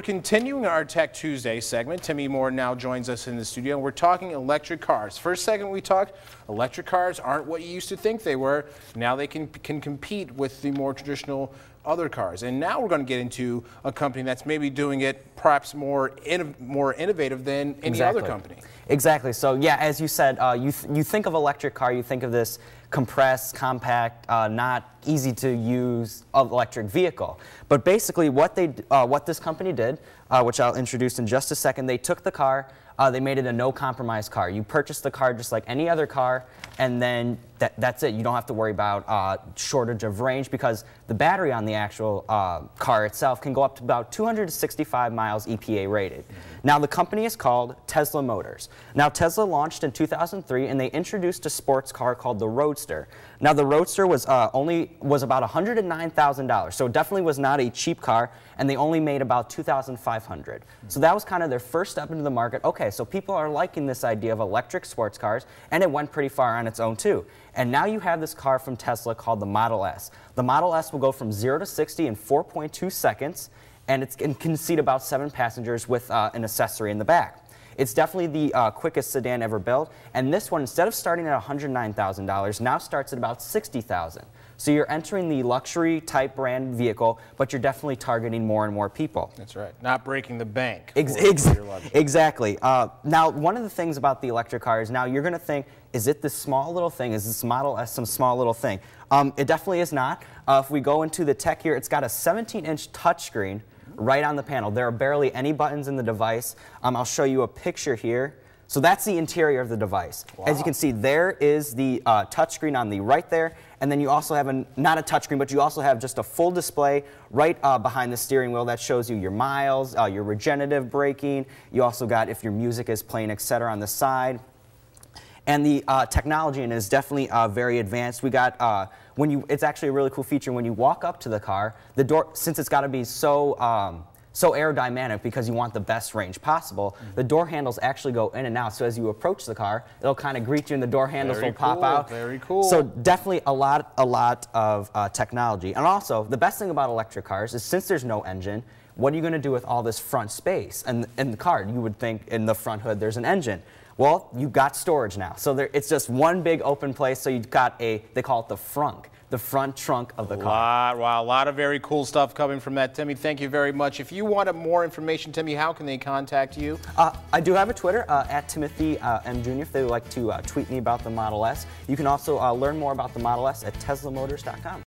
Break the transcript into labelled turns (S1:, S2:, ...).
S1: we're continuing our Tech Tuesday segment. Timmy Moore now joins us in the studio. We're talking electric cars. First segment we talked, electric cars aren't what you used to think they were. Now they can compete with the more traditional other cars. And now we're going to get into a company that's maybe doing it perhaps more innovative than any other company.
S2: Exactly. So yeah, as you said, you think of electric car, you think of this compressed, compact, not easy to use electric vehicle. But basically what this company did, which I'll introduce in just a second, they took the car, they made it a no compromise car. You purchase the car just like any other car, and then that's it. You don't have to worry about shortage of range, because the battery on the actual car itself can go up to about 265 miles EPA rated. Now the company is called Tesla Motors. Now Tesla launched in 2003, and they introduced a sports car called the Roadster. Now the Roadster was about $109,000, so it definitely was not a cheap car, and they only made about $2,500. So that was kind of their first step into the market. Okay, so people are liking this idea of electric sports cars, and it went pretty far on its own too. And now you have this car from Tesla called the Model S. The Model S will go from 0 to 60 in 4.2 seconds, and it can seat about 7 passengers with an accessory in the back. It's definitely the quickest sedan ever built, and this one, instead of starting at $109,000, now starts at about $60,000. So you're entering the luxury type brand vehicle, but you're definitely targeting more and more people.
S1: That's right. Not breaking the bank.
S2: Exactly. Now, one of the things about the electric cars, now you're going to think, is it this small little thing? Is this Model S some small little thing? It definitely is not. If we go into the tech here, it's got a 17-inch touchscreen right on the panel. There are barely any buttons in the device. I'll show you a picture here. So that's the interior of the device. Wow. As you can see, there is the touchscreen on the right there, and then you also have not a touchscreen, but you also have just a full display right behind the steering wheel that shows you your miles, your regenerative braking. You also got if your music is playing, etc. on the side. And the technology in it is definitely very advanced. We got it's actually a really cool feature when you walk up to the car. The door, since it's got to be so aerodynamic because you want the best range possible, the door handles actually go in and out. So as you approach the car, it'll kind of greet you, and the door handles will pop out.
S1: Very cool.
S2: So definitely a lot of technology. And also, the best thing about electric cars is since there's no engine, what are you going to do with all this front space? And in the car, you would think in the front hood there's an engine. Well, you've got storage now. So it's just one big open place. So you've got they call it the frunk. The front trunk of the car.
S1: Wow, a lot of very cool stuff coming from that, Timmy. Thank you very much. If you want more information, Timmy, how can they contact you?
S2: I do have a Twitter, at Timothy M. Jr. if they would like to tweet me about the Model S. You can also learn more about the Model S at teslamotors.com.